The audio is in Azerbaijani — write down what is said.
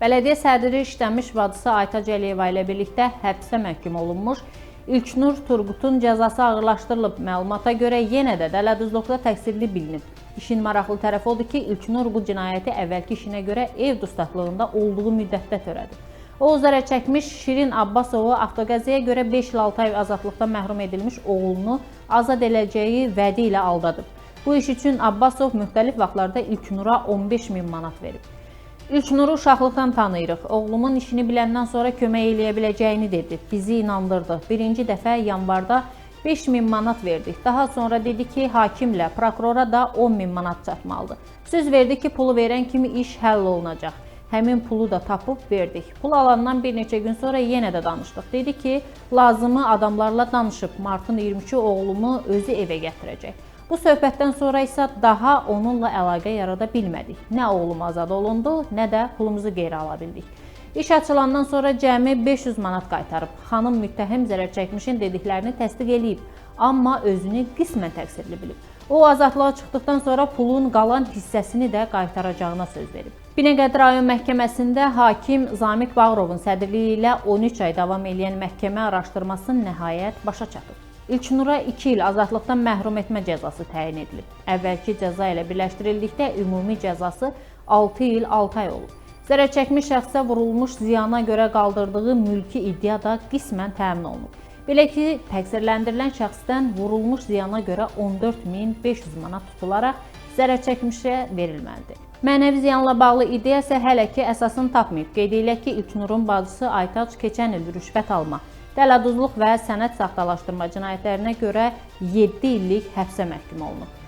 Bələdiyyə sədri işlənmiş bacısı Aytac Əliyeva ilə birlikdə həbsə məhkum olunmuş İlknur Turqutun cəzası ağırlaşdırılıb. Məlumata görə yenə də dələduzluqda təqsirli bilinib. İşin maraqlı tərəfi odur ki, İlknur bu cinayəti əvvəlki işinə görə ev dustaqlığında olduğu müddətdə törədib. O, zərər çəkmiş Şirin Abbasovu avtoqəzaya görə 5 il 6 ay azadlıqdan məhrum edilmiş oğlunu azad edəcəyi vədi ilə aldadıb. Bu iş üçün Abbasov müxtəlif vaxtlarda İlknura 15.000 manat verib. İlknuru uşaqlıqdan tanıyırıq. Oğlumun işini biləndən sonra kömək eləyə biləcəyini dedi. Bizi inandırdı. Birinci dəfə yanvarda 5.000 manat verdik. Daha sonra dedi ki, hakimlə, prokurora da 10.000 manat çatmalıdır. Söz verdi ki, pulu verən kimi iş həll olunacaq. Həmin pulu da tapıb verdik. Pul alandan bir neçə gün sonra yenə də danışdıq. Dedi ki, lazımı adamlarla danışıb. Martın 23-ü oğlumu özü evə gətirəcək. Bu söhbətdən sonra isə daha onunla əlaqə yarada bilmədik. Nə oğlum azad olundu, nə də pulumuzu geri ala bildik. İş açılandan sonra cəmi 500 manat qaytarıb. Xanım müttəhim zərər çəkmişin dediklərini təsdiq eləyib, amma özünü qismən təqsirli bilib. O, azadlığa çıxdıqdan sonra pulun qalan hissəsini də qaytaracağına söz verib. Binəqədi rayon məhkəməsində hakim Zamiq Bağırovun sədrliyi ilə 13 ay davam edən məhkəmə araşdırması nəhayət başa çatıb. İlknura 2 il azadlıqdan məhrum etmə cəzası təyin edilib. Əvvəlki cəza ilə birləşdirildikdə ümumi cəzası 6 il 6 ay olub. Zərər çəkmiş şəxsə vurulmuş ziyana görə qaldırdığı mülki iddia da qismən təmin olunub. Belə ki, təqsirləndirilən şəxsdən vurulmuş ziyana görə 14.500 manat tutularaq zərər çəkmişə verilməlidir. Mənəvi ziyanla bağlı iddia isə hələ ki əsasını tapmayıb. Qeyd edilək ki, İlknurun bacısı Aytac keçən il rüşvət alma, dələduzluq və sənəd saxtalaşdırma cinayətlərinə görə 7 illik həbsə məhkum olunub.